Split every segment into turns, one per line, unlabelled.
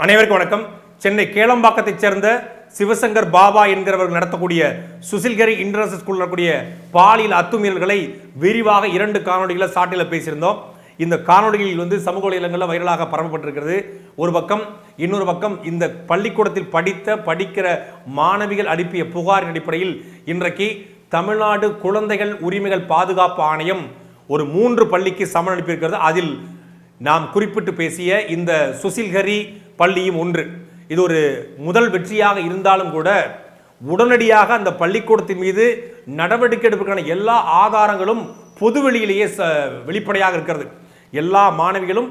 அனைவருக்கும் வணக்கம். சென்னை கேளம்பாக்கத்தைச் சேர்ந்த சிவசங்கர் பாபா என்கிறவர்கள் நடத்தக்கூடிய சுசில்கரி இன்டர்நேஷனல் ஸ்கூல் நடக்கூடிய பாலியல் அத்துமீறல்களை விரிவாக 2 காணொலிகளை சாட்டில் பேசியிருந்தோம். இந்த காணொலிகளில் சமூக வலைதளங்களில் வைரலாக பரப்பப்பட்டிருக்கிறது ஒரு பக்கம். இன்னொரு பக்கம் இந்த பள்ளிக்கூடத்தில் படிக்கிற மாணவிகள் அனுப்பிய புகாரின் அடிப்படையில் இன்றைக்கு தமிழ்நாடு குழந்தைகள் உரிமைகள் பாதுகாப்பு ஆணையம் ஒரு 3 பள்ளிக்கு சமன் அனுப்பியிருக்கிறது. அதில் நாம் குறிப்பிட்டு பேசிய இந்த சுசில்கரி பள்ளியும் ஒன்று. இது ஒரு முதல் வெற்றியாக இருந்தாலும் கூட உடனடியாக அந்த பள்ளிக்கூடத்தின் மீது நடவடிக்கை எடுப்பதற்கான எல்லா ஆதாரங்களும் பொதுவெளியிலேயே வெளிப்படையாக இருக்கிறது. எல்லா மாணவிகளும்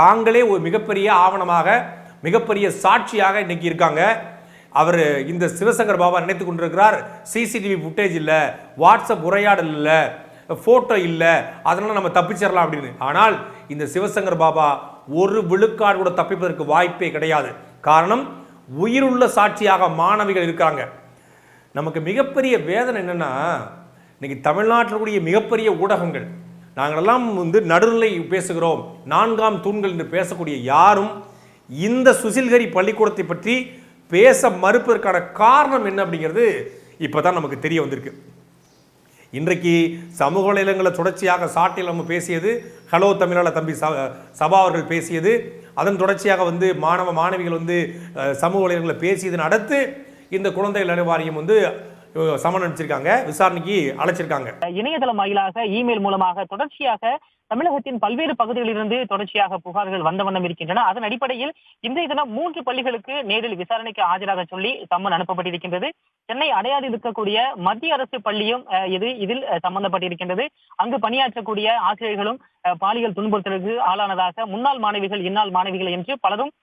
தாங்களே ஒரு மிகப்பெரிய ஆவணமாக மிகப்பெரிய சாட்சியாக இன்னைக்கு இருக்காங்க. அவர் இந்த சிவசங்கர் பாபா நினைத்து கொண்டிருக்கிறார், சிசிடிவி ஃபுட்டேஜ் இல்லை, வாட்ஸ்அப் உரையாடல் இல்லை, போட்டோ இல்லை, அதனால நம்ம தப்பிச்சிடலாம் அப்படின்னு. ஆனால் இந்த சிவசங்கர் பாபா ஒரு விழுக்காடு கூட தப்பிப்பதற்கு வாய்ப்பே கிடையாது. காரணம், உயிருள்ள சாட்சியாக மாணவிகள் இருக்கிறாங்க. நமக்கு மிகப்பெரிய வேதனை என்னன்னா, இன்னைக்கு தமிழ்நாட்டில் கூடிய மிகப்பெரிய ஊடகங்கள் நாங்களெல்லாம் நடுநிலை பேசுகிறோம், 4ஆம் தூண்கள் என்று பேசக்கூடிய யாரும் இந்த சுசில்கரி பள்ளிக்கூடத்தை பற்றி பேச மறுப்பதற்கான காரணம் என்ன அப்படிங்கிறது இப்போதான் நமக்கு தெரிய வந்திருக்கு. இன்றைக்கு சமூக வலைதளங்களில் தொடர்ச்சியாக சாட்டில் நம்ம பேசியது, ஹலோ தமிழால தம்பி சபா அவர்கள் பேசியது, அதன் தொடர்ச்சியாக மாணவ மாணவிகள் சமூக வலைதளங்களில் பேசியதன் அடுத்து இந்த குழந்தைகள் நல வாரியம் சமன் அனுப்பிச்சிருக்காங்க, விசாரணைக்கு அழைச்சிருக்காங்க.
இணையதளம் வாயிலாக இமெயில் மூலமாக தொடர்ச்சியாக தமிழகத்தின் பல்வேறு பகுதிகளிலிருந்து தொடர்ச்சியாக புகார்கள் வந்த வண்ணம் இருக்கின்றன. அதன் அடிப்படையில் இன்றைய தினம் 3 பள்ளிகளுக்கு நேரில் விசாரணைக்கு ஆஜராக சொல்லி சம்மன் அனுப்பப்பட்டிருக்கின்றது. சென்னை அடையாறில் இருக்கக்கூடிய மத்திய அரசு பள்ளியும் இதில் சம்பந்தப்பட்டிருக்கின்றது. அங்கு பணியாற்றக்கூடிய ஆசிரியர்களும் பாலியல் துன்புறுத்தலுக்கு ஆளானதாக முன்னாள் மாணவிகள், இந்நாள் மாணவிகள் என்று பலரும்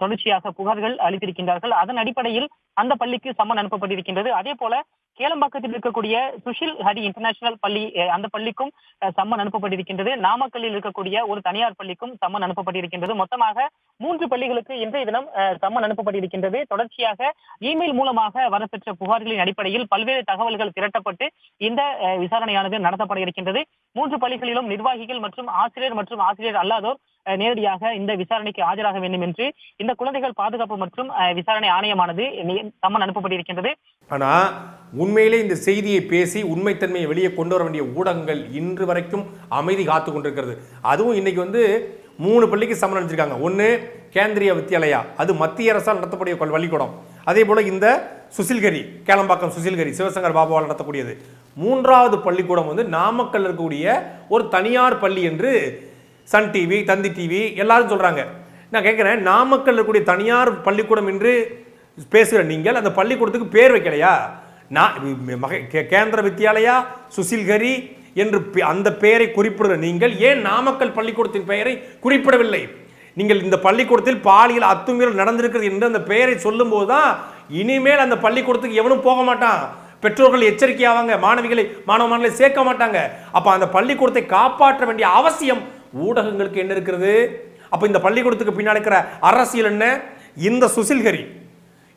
தொடர்ச்சியாக புகார்கள் அளித்திருக்கின்றார்கள். அதன் அடிப்படையில் அந்த பள்ளிக்கு சம்மன் அனுப்பப்பட்டிருக்கின்றது. அதே போல கேளம்பாக்கத்தில் இருக்கக்கூடிய சுஷில் ஹரி இன்டர்நேஷனல் பள்ளி, அந்த பள்ளிக்கும் சம்மன் அனுப்பப்பட்டிருக்கின்றது. நாமக்கல்லில் இருக்கக்கூடிய ஒரு தனியார் பள்ளிக்கும் சம்மன் அனுப்பப்பட்டிருக்கின்றது. மொத்தமாக 3 பள்ளிகளுக்கு இன்றைய தினம் சம்மன் அனுப்பப்பட்டிருக்கின்றது. தொடர்ச்சியாக இமெயில் மூலமாக வரப்பெற்ற புகார்களின் அடிப்படையில் பல்வேறு தகவல்கள் திரட்டப்பட்டு இந்த விசாரணையானது நடத்தப்பட இருக்கின்றது. 3 பள்ளிகளிலும் நிர்வாகிகள் மற்றும் ஆசிரியர் அல்லாதோர் நேரடியாக இந்த விசாரணைக்கு ஆஜராக வேண்டும் என்று இந்த குழந்தைகள் பாதுகாப்பு மற்றும் விசாரணை ஆணையமானது சம்மன் அனுப்பப்பட்டிருக்கின்றது.
ஆனா உண்மையிலே இந்த செய்தியை பேசி உண்மைத்தன்மையை வெளியே கொண்டு வர வேண்டிய ஊடகங்கள் இன்று வரைக்கும் அமைதி காத்து கொண்டிருக்கிறது. அதுவும் இன்னைக்கு 3 பள்ளிக்கு சம்மன் அனுப்பிச்சிருக்காங்க. ஒன்று கேந்திரிய வித்யாலயா, அது மத்திய அரசால் நடத்தக்கூடிய பள்ளிக்கூடம். அதே போல இந்த சுசில்கரி, கேளம்பாக்கம் சுசில்கரி சிவசங்கர் பாபாவால் நடத்தக்கூடியது. 3வது பள்ளிக்கூடம் நாமக்கல் இருக்கக்கூடிய ஒரு தனியார் பள்ளி என்று சன் டிவி, தந்தி டிவி எல்லாரும் சொல்றாங்க. நான் கேட்கிறேன், நாமக்கல் இருக்கக்கூடிய தனியார் பள்ளிக்கூடம் என்று பேசுகிற நீங்கள் அந்த பள்ளிக்கூடத்துக்கு பேர் வைக்கலையா? கேந்திர வித்யாலயா சுசில்கரி என்று அந்த பெயரை குறிப்பிடுற நீங்கள் ஏன் நாமக்கல் பள்ளிக்கூடத்தின் பெயரை குறிப்பிடவில்லை? நீங்கள் இந்த பள்ளிக்கூடத்தில் பாலியல் அத்துமீறல் நடந்திருக்கிறது என்று அந்த பெயரை சொல்லும் போதுதான் இனிமேல் அந்த பள்ளிக்கூடத்துக்கு எவனும் போக மாட்டான். பெற்றோர்கள் எச்சரிக்கையாவாங்க, மாணவர்களை சேர்க்க மாட்டாங்க. அப்ப அந்த பள்ளிக்கூடத்தை காப்பாற்ற வேண்டிய அவசியம் ஊடகங்களுக்கு என்ன இருக்கிறது? அப்ப இந்த பள்ளிக்கூடத்துக்கு பின்னாடி இருக்கிற அரசியல் என்ன?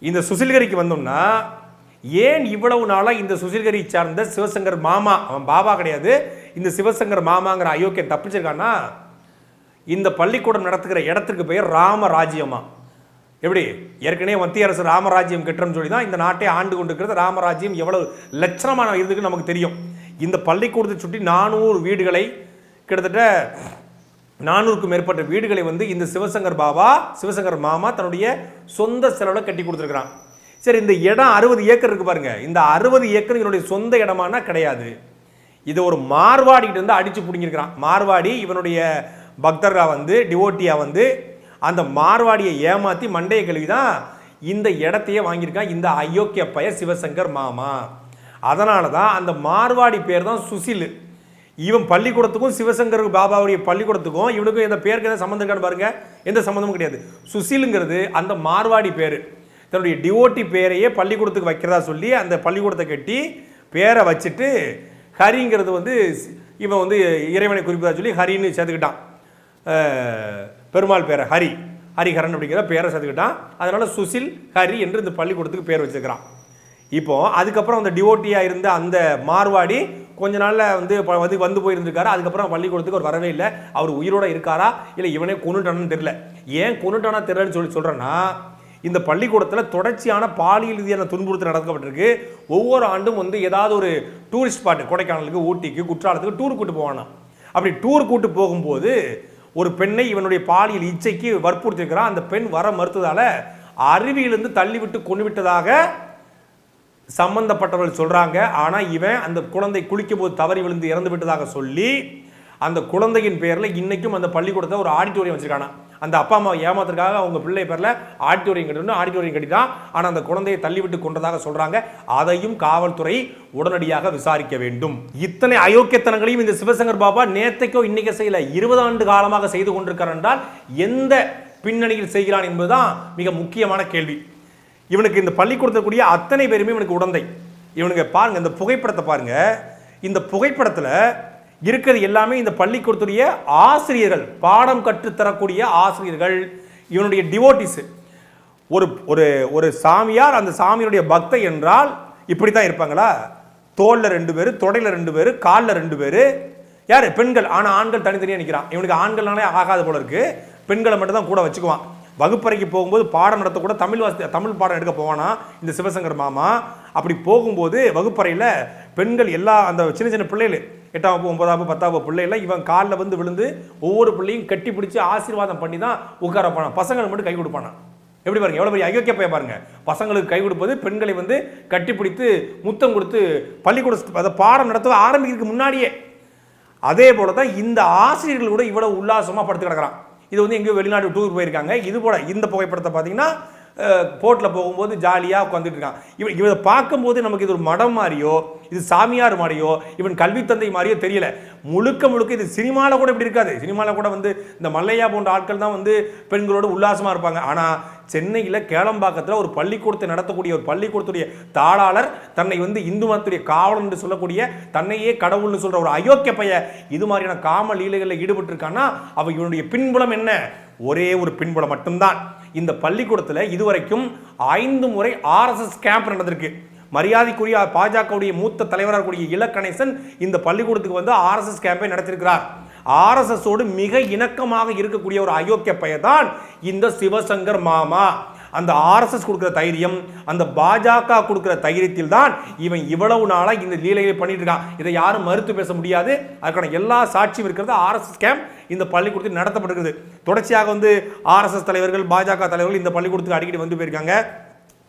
இந்த சுசில்கரிக்கு வந்தோம்னா ஏன் இவ்வளவு நாளா இந்த சுசில்கரி சார்ந்த சிவசங்கர் மாமா, அவன் பாபா கிடையாது, இந்த சிவசங்கர் மாமாங்கிற அயோக்கியன் தப்பிச்சிருக்கான்னா, இந்த பள்ளிக்கூடம் நடத்துகிற இடத்துக்கு பெயர் ராமராஜ்யமா. எப்படி ஏற்கனவே மத்திய அரசு ராமராஜ்யம் கெட்டுறன்னு சொல்லி தான் இந்த நாட்டை ஆண்டு கொண்டிருக்கிறது. ராமராஜ்யம் எவ்வளவு லட்சணமான இதுக்கு நமக்கு தெரியும். இந்த பள்ளிக்கூடத்தை சுற்றி 400 வீடுகளை, கிட்டத்தட்ட 400க்கும் மேற்பட்ட வீடுகளை இந்த சிவசங்கர் மாமா தன்னுடைய சொந்த செலவில் கட்டி கொடுத்துருக்கிறான். சரி, இந்த இடம் 60 ஏக்கர் இருக்கு பாருங்க. இந்த 60 ஏக்கர் இவனுடைய சொந்த இடமானா கிடையாது. இதை ஒரு மார்வாடிக்கிட்ட அடிச்சு பிடிங்கிருக்கிறான். மார்வாடி இவனுடைய பக்தர்களா டிவோட்டியா அந்த மார்வாடியை ஏமாத்தி மண்டையை கழுவிதான் இந்த இடத்தையே வாங்கியிருக்கான் இந்த அயோக்கிய பய சிவசங்கர் மாமா. அதனால தான் அந்த மார்வாடி பேர் தான் சுசில். இவன் பள்ளிக்கூடத்துக்கும் சிவசங்கர் பாபாவுடைய பள்ளிக்கூடத்துக்கும் இவனுக்கும் எந்த பேருக்கு எதாவது சம்மந்தம் இருக்கான்னு பாருங்க. எந்த சம்மந்தமும் கிடையாது. சுசிலுங்கிறது அந்த மார்வாடி பேர். தன்னுடைய டிவோட்டி பேரையே பள்ளிக்கூடத்துக்கு வைக்கிறதா சொல்லி அந்த பள்ளிக்கூடத்தை கட்டி பேரை வச்சுட்டு ஹரிங்கிறது இவன் இறைவனை குறிப்பதா சொல்லி ஹரின்னு சேர்த்துக்கிட்டான். பெருமாள் பேரை ஹரிஹரன் அப்படிங்கிற பேரை சேர்த்துக்கிட்டான். அதனால சுசில் ஹரி என்று இந்த பள்ளிக்கூடத்துக்கு பேர் வச்சுக்கிறான். இப்போ அதுக்கப்புறம் அந்த டிவோட்டியா இருந்த அந்த மார்வாடி கொஞ்ச நாள்ல வந்து போயிருந்திருக்காரு. அதுக்கப்புறம் பள்ளிக்கூடத்துக்கு அவர் வரவே இல்லை. அவர் உயிரோட இருக்காரா இல்லை இவனே கொன்னுட்டானு தெரியல. ஏன் கொன்னுட்டானா தெரியலன்னு சொல்றேன்னா, இந்த பள்ளிக்கூடத்தில் தொடர்ச்சியான பாலியல் ரீதியான துன்புறுத்தல் நடக்கப்பட்டிருக்கு. ஒவ்வொரு ஆண்டும் ஏதாவது ஒரு டூரிஸ்ட் ஸ்பாட், கொடைக்கானலுக்கு, ஊட்டிக்கு, குற்றாலத்துக்கு டூர் கூட்டு போவானா. அப்படி டூர் கூட்டு போகும்போது ஒரு பெண்ணை இவனுடைய பாலியல் இச்சைக்கு வற்புறுத்திருக்கிறான். அந்த பெண் வர மறுத்ததால அருவியிலிருந்து தள்ளிவிட்டு கொண்டு விட்டதாக சம்பந்தப்பட்டவர்கள் சொல்றாங்க. ஆனா இவன் அந்த குழந்தை குளிக்கும் போது தவறி விழுந்து இறந்து விட்டதாக சொல்லி அந்த குழந்தையின் பேர்ல இன்னைக்கும் அந்த பள்ளிக்கூடத்தை ஒரு ஆடிட்டோரியம் வச்சிருக்கானா. அந்த அப்பா அம்மா ஏமாத்துறதுக்காக அவங்க பிள்ளை பேர்ல ஆடிட்டோரியம் கட்டிதான். ஆனா அந்த குழந்தையை தள்ளிவிட்டு கொண்டதாக சொல்றாங்க. அதையும் காவல்துறை உடனடியாக விசாரிக்க வேண்டும். இத்தனை அயோக்கியத்தனங்களையும் இந்த சிவசங்கர் பாபா நேத்தைக்கோ இன்னைக்கு செய்யல, 20 ஆண்டு காலமாக செய்து கொண்டிருக்கிறார் என்றால் எந்த பின்னணியில் செய்கிறான் என்பதுதான் மிக முக்கியமான கேள்வி. இவனுக்கு இந்த பள்ளிக்கூடத்திற்குரிய அத்தனை பேருமே இவனுக்கு உடந்தை. இவனுக்கு பாருங்க, இந்த புகைப்படத்தை பாருங்க. இந்த புகைப்படத்தில் இருக்கிறது எல்லாமே இந்த பள்ளிக்கூடத்துடைய ஆசிரியர்கள், பாடம் கற்றுத்தரக்கூடிய ஆசிரியர்கள், இவனுடைய டிவோட்டிஸ். ஒரு ஒரு ஒரு சாமியார், அந்த சாமியுடைய பக்தை என்றால் இப்படித்தான் இருப்பாங்களா? தோல்ல 2 பேர், தொடையில 2 பேர், காலில் 2 பேர். யாரு? பெண்கள். ஆனால் ஆண்கள் தனித்தனியாக நிற்கிறான். இவனுக்கு ஆண்கள்னாலே ஆகாத போல இருக்கு. பெண்களை மட்டும் தான் கூட வச்சுக்குவான். வகுப்பறைக்கு போகும்போது பாடம் நடத்த கூட தமிழ் பாடம் எடுக்க போவானா இந்த சிவசங்கர் மாமா. அப்படி போகும்போது வகுப்பறையில் பெண்கள் எல்லா அந்த சின்ன சின்ன பிள்ளைகள் 8ஆம் வகுப்பு 9ஆம் வகுப்பு 10ஆம் வகுப்பு பிள்ளைகள் இவன் காலில் விழுந்து ஒவ்வொரு பிள்ளையும் கட்டி பிடிச்சி ஆசீர்வாதம் பண்ணி தான் உட்கார வைப்பானா. பசங்களுக்கு மட்டும் கை கொடுப்பானா. எப்படி பாருங்க, எவ்வளோ பெரிய அயோக்கிய பைய பாருங்க. பசங்களுக்கு கை கொடுப்பது, பெண்களை கட்டி பிடித்து முத்தம் கொடுத்து பள்ளிக்கூட பாடம் நடத்த ஆரம்பிக்கிறதுக்கு முன்னாடியே. அதே போல தான் இந்த ஆசிரியர்கள் கூட இவ்வளவு உல்லாசமாக படுத்து கிடக்கிறான். இது எங்கேயோ வெளிநாடு டூர் போயிருக்காங்க. இது போல இந்த புகைப்படத்தை பார்த்தீங்கன்னா போட்டில் போகும்போது ஜாலியாக உட்காந்துட்டு இருக்கான். இவனை பார்க்கும்போது நமக்கு இது ஒரு மடம் மாதிரியோ, இது சாமியார் மாதிரியோ, இவன் கல்வி தந்தை மாதிரியோ தெரியல. முழுக்க இது சினிமாவில் கூட இப்படி இருக்காது. சினிமாவில் கூட இந்த மல்லையா போன்ற ஆட்கள் தான் பெண்களோடு உல்லாசமாக இருப்பாங்க. ஆனால் சென்னையில் கேளம்பாக்கத்தில் ஒரு பள்ளிக்கூடத்தை நடத்தக்கூடிய ஒரு பள்ளிக்கூடத்துடைய தாளாளர் தன்னை இந்து மதத்துடைய காவலன் என்று சொல்லக்கூடிய, தன்னையே கடவுள்னு சொல்ற ஒரு அயோக்கிய பைய இது மாதிரியான காம லீலைகளில் ஈடுபட்டு இருக்கான்னா அவன் இவனுடைய பின்புலம் என்ன? ஒரே ஒரு பின்புலம் மட்டும்தான். இந்த பள்ளிக்கூடத்தில் இதுவரைக்கும் 5 முறை RSS கேம்ப் நடந்திருக்கு. மரியாதைக்குரிய பாஜகவுடைய மூத்த தலைவராக கூடிய இலக்கணேசன் இந்த பள்ளிக்கூடத்துக்கு RSS கேம்பை நடத்திருக்கிறார். RSSோடு மிக இணக்கமாக இருக்கக்கூடிய ஒரு அயோக்கிய பையன் தான் இந்த சிவசங்கர் மாமா. அந்த RSS கொடுக்கிற தைரியம், அந்த பாஜக கொடுக்கிற தைரியத்தில் தான் இவன் இவ்வளவு நாளா இந்த லீலையை பண்ணிட்டு இருக்கான். இதை யாரும் மறுத்து பேச முடியாது. அதுக்கான எல்லா சாட்சியும் இருக்கிறது. RSS கேம்ப் இந்த பள்ளிக்கூடத்தில் நடத்தப்பட்டிருக்குது. தொடர்ச்சியாக RSS தலைவர்கள், பாஜக தலைவர்கள் இந்த பள்ளிக்கூடத்துக்கு அடிக்கடி போயிருக்காங்க.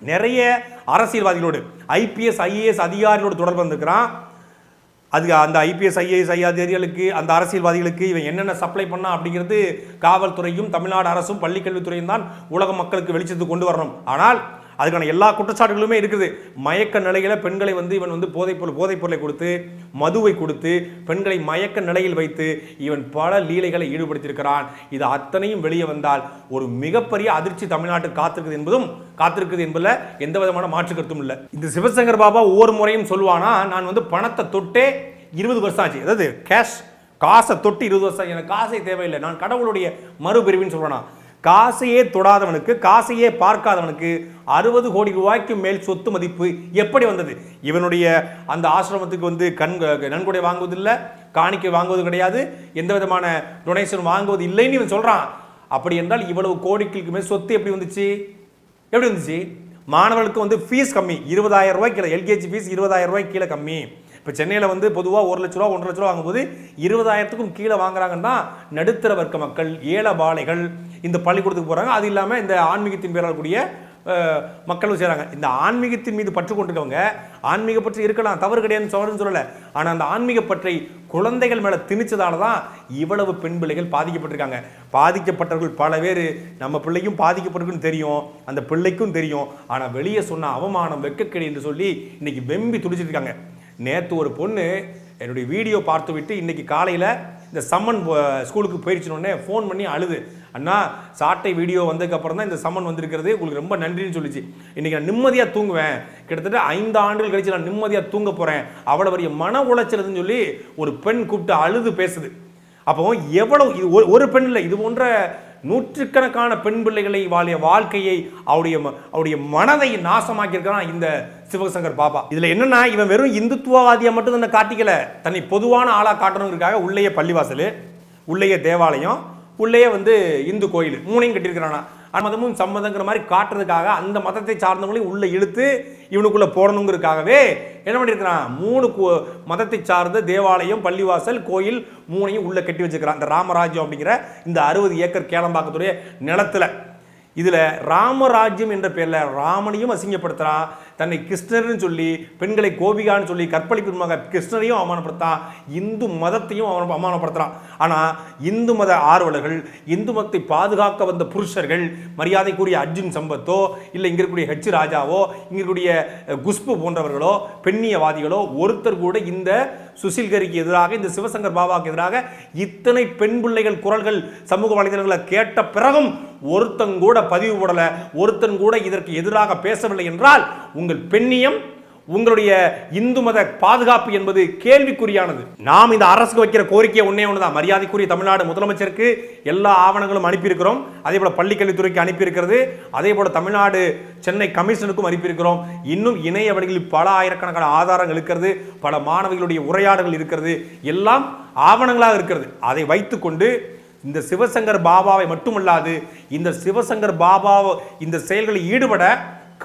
நிறைய அரசியல்வாதிகளோடு, IPS IAS அதிகாரிகளோடு தொடர்பு வந்திருக்கிறான். அது அந்த IPS IAS அதிகாரிகளுக்கு, அந்த அரசியல்வாதிகளுக்கு இவன் என்னென்ன சப்ளை பண்ணா அப்படிங்கிறது காவல்துறையும் தமிழ்நாடு அரசும் பள்ளிக்கல்வித்துறையும் தான் உலக மக்களுக்கு வெளிச்சத்துக்கு கொண்டு வரணும். ஆனால் அதுக்கான எல்லா குற்றச்சாட்டுகளுமே இருக்குது. மயக்க நிலையில பெண்களை இவன் போதைப் பொருளை கொடுத்து, மதுவை கொடுத்து, பெண்களை மயக்க நிலையில் வைத்து இவன் பல லீலைகளை ஈடுபடுத்தியிருக்கிறான். இது அத்தனையும் வெளியே வந்தால் ஒரு மிகப்பெரிய அதிர்ச்சி தமிழ்நாட்டுக்கு காத்திருக்குது என்பதில் எந்த விதமான மாற்று கருத்தும் இல்லை. இந்த சிவசங்கர் பாபா ஒவ்வொரு முறையும் சொல்லுவானா, நான் பணத்தை தொட்டே 20 வருஷம் ஆச்சு. அதாவது காசை தொட்டு 20 வருஷம், எனக்கு காசை தேவையில்லை, நான் கடவுளுடைய மறுபிரிவின்னு சொல்றானா. காசையே தொடாதவனுக்கு, காசையே பார்க்காதவனுக்கு 60 கோடி ரூபாய்க்கு மேல் சொத்து மதிப்பு எப்படி வந்தது? இவனுடைய அந்த ஆசிரமத்துக்கு நன்கொடை வாங்குவதில்லை, காணிக்கை வாங்குவது கிடையாது, எந்த விதமான டொனேஷன் வாங்குவது இல்லைன்னு இவன் சொல்றான். அப்படி என்றால் இவ்வளவு கோடிக்கு மேல் சொத்து எப்படி வந்துச்சு? மாணவர்களுக்கு ஃபீஸ் கம்மி, 20,000 ரூபாய் கீழே. LKG ஃபீஸ் 20,000 ரூபாய் கீழே கம்மி. இப்போ சென்னையில் பொதுவாக 1 லட்ச ரூபா 1.5 லட்ச ரூபா வாங்கும்போது 20,000க்கும் கீழே வாங்குறாங்கன்னா நடுத்தர வர்க்க மக்கள், ஏழை பாலைகள் இந்த பள்ளிக்கூடத்துக்கு போகிறாங்க. அது இல்லாமல் இந்த ஆன்மீகத்தின் பேரால் கூடிய மக்களும் செய்கிறாங்க. இந்த ஆன்மீகத்தின் மீது பற்று கொண்டிருக்கவங்க, ஆன்மீக பற்றி இருக்கலாம், தவறு கிடையாதுன்னு சொல்லலை. ஆனால் அந்த ஆன்மீக பற்றை குழந்தைகள் மேலே திணிச்சதால தான் இவ்வளவு பெண் பிள்ளைகள் பாதிக்கப்பட்டிருக்காங்க. பாதிக்கப்பட்டவர்கள் பல பேர், நம்ம பிள்ளைக்கும் பாதிக்கப்பட்டிருக்குன்னு தெரியும், அந்த பிள்ளைக்கும் தெரியும். ஆனால் வெளியே சொன்ன அவமானம், வெட்கக்கேடு என்று சொல்லி இன்னைக்கு வெம்பி துடிச்சிட்டு இருக்காங்க. நேற்று ஒரு பொண்ணு என்னுடைய வீடியோ பார்த்து விட்டு இன்னைக்கு காலையில் இந்த சம்மன் ஸ்கூலுக்கு போயிடுச்சுனோடனே ஃபோன் பண்ணி அழுது, அண்ணா சாட்டை வீடியோ வந்ததுக்கப்புறம் தான் இந்த சம்மன் வந்திருக்கிறது, உங்களுக்கு ரொம்ப நன்றின்னு சொல்லிச்சு. இன்றைக்கி நான் நிம்மதியாக தூங்குவேன், கிட்டத்தட்ட 5 ஆண்டுகள் கழிச்சு நான் நிம்மதியாக தூங்க போகிறேன், அவ்வளோ பெரிய மன உளைச்சலுன்னு சொல்லி ஒரு பெண் கூப்பிட்டு அழுது பேசுது. அப்போ எவ்வளவு, ஒரு பெண் இல்லை, இது போன்ற நூற்றுக்கணக்கான பெண் பிள்ளைகளை வாழிய வாழ்க்கையை அவருடைய மனதை நாசமாக்கி இருக்கிறான் இந்த சிவசங்கர் பாபா. இதுல என்னன்னா, இவன் வெறும் இந்துத்துவவாதியா மட்டும் தன்னை காட்டிக்கல, தன்னை பொதுவான ஆளா காட்டணுங்கிறதுக்காக உள்ளேயே பள்ளிவாசல், உள்ளேயே தேவாலயம், உள்ளேயே இந்து கோயில் மூணையும் கட்டியிருக்கிறானா. மதமும் சம்மதங்கிற மாதிரி காட்டுறதுக்காக அந்த மதத்தை சார்ந்தவங்களையும் உள்ள இழுத்து இவனுக்குள்ள போடணுங்கிறதுக்காகவே என்ன பண்ணியிருக்கிறான், 3 மதத்தை சார்ந்த தேவாலயம், பள்ளிவாசல், கோயில் மூணையும் உள்ள கட்டி வச்சுக்கிறான். இந்த ராமராஜ்யம் அப்படிங்கிற இந்த 60 ஏக்கர் கேளம்பாக்கத்துடைய நிலத்துல. இதுல ராமராஜ்யம் என்ற பேர்ல ராமனையும் அசிங்கப்படுத்துறான், தன்னை கிருஷ்ணர்னு சொல்லி பெண்களை கோபிகான்னு சொல்லி கற்பழிப்பு கிருஷ்ணரையும் அவமானப்படுத்தான், இந்து மதத்தையும் அவமானப்படுத்துறான். ஆனா இந்து மத ஆர்வலர்கள், இந்து மதத்தை பாதுகாக்க வந்த புருஷர்கள், மரியாதைக்குரிய அர்ஜுன் சம்பத்தோ இல்லை இங்க இருக்கக்கூடிய ஹெச் ராஜாவோ இங்க இருக்கக்கூடிய குஷ்பு போன்றவர்களோ பெண்ணியவாதிகளோ ஒருத்தர் கூட இந்த சுசில்கரிக்கு எதிராக, இந்த சிவசங்கர் பாபாவுக்கு எதிராக இத்தனை பெண் பிள்ளைகள் குரல்கள் சமூக வலைதளங்களை கேட்ட பிறகும் ஒருத்தன் கூட பதிவு போடல, ஒருத்தன் கூட இதற்கு எதிராக பேசவில்லை என்றால் உங்கள் பெண்ணியம், உங்களுடைய இந்து மத பாதுகாப்பு என்பது கேள்விக்குறியானது. நாம் இந்த அரசுக்கு வைக்கிற கோரிக்கை ஒன்னே ஒண்ணுதான். மரியாதைக்குரிய தமிழ்நாடு முதலமைச்சருக்கு எல்லா ஆவணங்களும் அனுப்பியிருக்கிறோம், அதே போல பள்ளிக்கல்வித்துறைக்கு அனுப்பியிருக்கிறது, அதே போல தமிழ்நாடு சென்னை கமிஷனுக்கும் அனுப்பியிருக்கிறோம். இன்னும் இணைய வழிகளில் பல ஆயிரக்கணக்கான ஆதாரங்கள் இருக்கிறது, பல மாணவிகளுடைய உரையாடல்கள் இருக்கிறது, எல்லாம் ஆவணங்களாக இருக்கிறது. அதை வைத்துக்கொண்டு இந்த சிவசங்கர் பாபாவை மட்டுமல்லாது இந்த சிவசங்கர் பாபா இந்த செயல்களில் ஈடுபட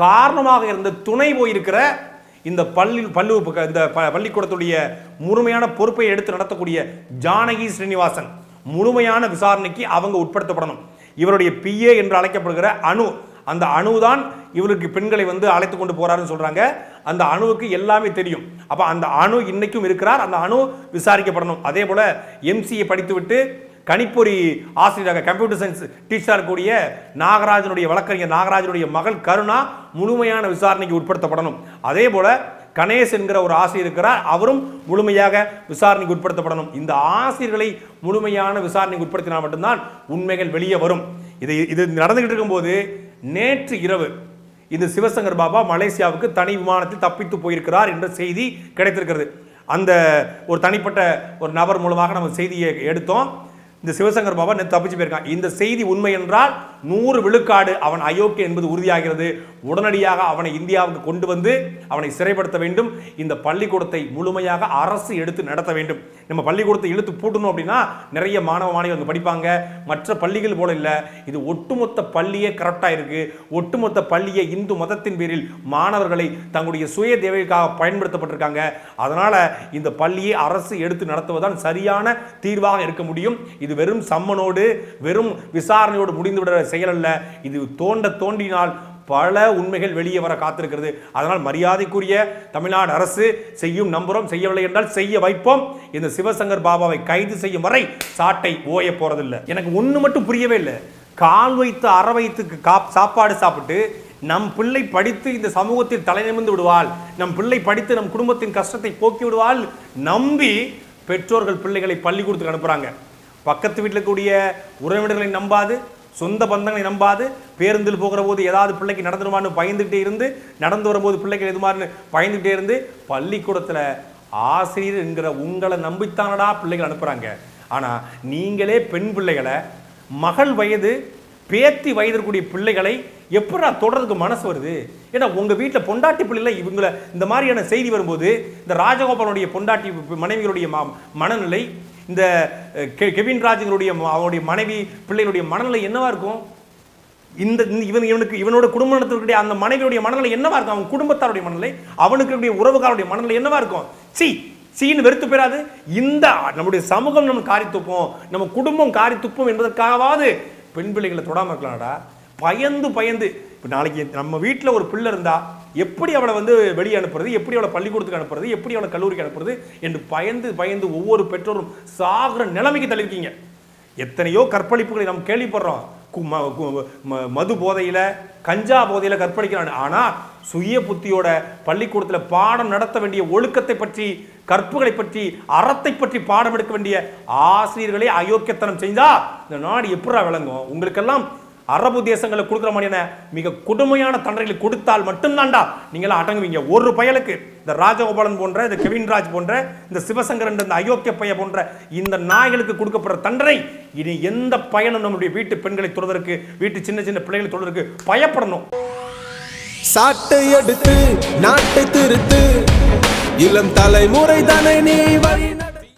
காரணமாக இருந்த துணை போயிருக்கிற இந்த பள்ளிக்கூடத்துடைய முழுமையான பொறுப்பை எடுத்து நடத்தக்கூடிய ஜானகி ஸ்ரீனிவாசன் முழுமையான விசாரணைக்கு அவங்க உட்படுத்தப்படணும். இவருடைய பிஏ என்று அழைக்கப்படுகிற அணு, அந்த அணுதான் இவருக்கு பெண்களை அழைத்து கொண்டு போறாருன்னு சொல்றாங்க. அந்த அணுவுக்கு எல்லாமே தெரியும். அப்ப அந்த அணு இன்னைக்கும் இருக்கிறார், அந்த அணு விசாரிக்கப்படணும். அதே போல எம்சிஏ படித்துவிட்டு கணிப்பொறி ஆசிரியராக, கம்ப்யூட்டர் சயின்ஸ் டீச்சராக கூடிய நாகராஜனுடைய வழக்கறிஞர் நாகராஜனுடைய மகள் கருணா முழுமையான விசாரணைக்கு உட்படுத்தப்படணும். அதே போல கணேஷ் என்கிற ஒரு ஆசிரியர் இருக்கிறார், அவரும் முழுமையாக விசாரணைக்கு உட்படுத்தப்படணும். இந்த ஆசிரியர்களை முழுமையான விசாரணைக்கு உட்படுத்தினால் மட்டும்தான் உண்மைகள் வெளியே வரும். இது நடந்துகிட்டு இருக்கும்போது நேற்று இரவு இந்த சிவசங்கர் பாபா மலேசியாவுக்கு தனி விமானத்தில் தப்பித்து போயிருக்கிறார் என்ற செய்தி கிடைத்திருக்கிறது. அந்த ஒரு தனிப்பட்ட ஒரு நபர் மூலமாக நம்ம செய்தியை எடுத்தோம். இந்த சிவசங்கர் பாபா தப்பிச்சு போயிருக்கான். இந்த செய்தி உண்மை என்றால் 100 விழுக்காடு அவன் அயோக்கிய என்பது உறுதியாகிறது. உடனடியாக அவனை இந்தியாவுக்கு கொண்டு வந்து அவனை சிறைப்படுத்த வேண்டும். இந்த பள்ளிக்கூடத்தை முழுமையாக அரசு எடுத்து நடத்த வேண்டும். நம்ம பள்ளிக்கூடத்தை இழுத்து பூட்டணும் அப்படின்னா நிறைய மாணவ மாணவிகள் படிப்பாங்க, மற்ற பள்ளிகள் போல இல்லை. இது ஒட்டுமொத்த பள்ளியே கரெக்டா இருக்கு. ஒட்டுமொத்த பள்ளியை இந்து மதத்தின் பேரில் மாணவர்களை தங்களுடைய சுய தேவைக்காக பயன்படுத்தப்பட்டிருக்காங்க. அதனால இந்த பள்ளியை அரசு எடுத்து நடத்துவதுதான் சரியான தீர்வாக இருக்க முடியும். இது வெறும் சம்மனோடு வெறும் விசாரணையோடு முடிந்துவிட செயல் அல்ல. இது தோண்டினால் பல உண்மைகள் வெளியே வர காத்திருக்கிறது. அதனால் மரியாதைக்குரிய தமிழ்நாடு அரசு செய்யும் நம்புறோம், செய்யவில்லை என்றால் செய்ய வைப்போம். இந்த சிவசங்கர் பாபாவை கைது செய்யும் வரை சாட்டை ஓய போறதில்லை. எனக்கு ஒண்ணு மட்டும் புரியவே இல்லை. கால் வைத்து அற வைத்து சாப்பாடு சாப்பிட்டு நம் பிள்ளை படித்து இந்த சமூகத்தில் தலை நிமிர்ந்து விடுவாள், நம் பிள்ளை படித்து நம் குடும்பத்தின் கஷ்டத்தை போக்கி விடுவாள் நம்பி பெற்றோர்கள் பிள்ளைகளை பள்ளிக்கூடத்துக்கு அனுப்புறாங்க. பக்கத்து வீட்டில் கூடிய உறவினர்களை நம்பாது, சொந்த பந்தங்களை நம்பாது, பேருந்தில் போகிற போது ஏதாவது பிள்ளைக்கு நடந்துருமான்னு பயந்துகிட்டே இருந்து, நடந்து வரும்போது பிள்ளைகள் எதுமான்னு பயந்துகிட்டே இருந்து, பள்ளிக்கூடத்தில் ஆசிரியர் என்கிற உங்களை நம்பித்தானடா பிள்ளைகள் அனுப்புறாங்க. ஆனா நீங்களே பெண் பிள்ளைகளை, மகள் வயது பேத்தி வயதிற்குரிய பிள்ளைகளை எப்படா தொடர்றதுக்கு மனசு வருது? ஏன்னா உங்க வீட்டில் பொண்டாட்டி பிள்ளைல இவங்களை இந்த மாதிரியான செய்தி வரும்போது இந்த ராஜகோபாலனுடைய பொண்டாட்டி மனைவிகளுடைய மனநிலை, இந்த கெவின் ராஜுங்களுடைய அவனுடைய மனைவி பிள்ளைகளுடைய மனநிலை என்னவா இருக்கும்? இவனோட குடும்ப நடத்தினுடைய அந்த மனைவியுடைய மனநிலை என்னவா இருக்கும்? அவன் குடும்பத்தாருடைய மனநிலை, அவனுக்கு உறவுகாருடைய மனநிலை என்னவா இருக்கும்? சீன்னு வெறுத்து பெறாது. இந்த நம்முடைய சமூகம் நம்ம காரி துப்போம், நம்ம குடும்பம் காரி துப்போம் என்பதற்காகவாது பெண் பிள்ளைகளை தொடாம இருக்கலாம்டா. பயந்து இப்போ நாளைக்கு நம்ம வீட்டில் ஒரு பிள்ளை இருந்தா எப்படி அவளை வெளியே அனுப்புறது, எப்படி அவளை பள்ளிக்கூடத்துக்கு அனுப்புறது, எப்படி அவளை கல்லூரிக்கு அனுப்புறது என்று பயந்து ஒவ்வொரு பெற்றோரும் சாகுற நிலைமைக்கு தள்ளிருக்கீங்க. எத்தனையோ கற்பழிப்புகளை நாம் கேள்விப்படுறோம். மது போதையில, கஞ்சா போதையில கற்பழிக்கிறான். ஆனா சுய புத்தியோட பள்ளிக்கூடத்தில் பாடம் நடத்த வேண்டிய ஒழுக்கத்தை பற்றி, கற்புகளை பற்றி, அறத்தை பற்றி பாடம் எடுக்க வேண்டிய ஆசிரியர்களே அயோக்கியத்தனம் செஞ்சா இந்த நாடு எப்படா விளங்கும்? உங்களுக்கெல்லாம் அரபு தேசங்களுக்கு கொடுக்குற மாதிரியான மிக கொடுமையான தண்டனைகளை கொடுத்தால் மட்டும்தான்டா நீங்களாம் அடங்குவீங்க. ஒரு பயலுக்கு இந்த ராஜகோபாலன் போன்ற, இந்த கெவின்ராஜ் போன்ற, இந்த சிவசங்கர் என்ற இந்த அயோக்கிய பைய போன்ற இந்த நாய்களுக்கு கொடுக்கப்படுற தண்டனை இனி எந்த பயனும் நம்முடைய வீட்டு பெண்களை தொடுவதற்கு, வீட்டு சின்ன சின்ன பிள்ளைகளை தொடுவதற்கு பயப்படணும்.
சாட்டை எடுத்து நாட்டை திருத்து, இளம் தலைமுறை தானே நீ வழி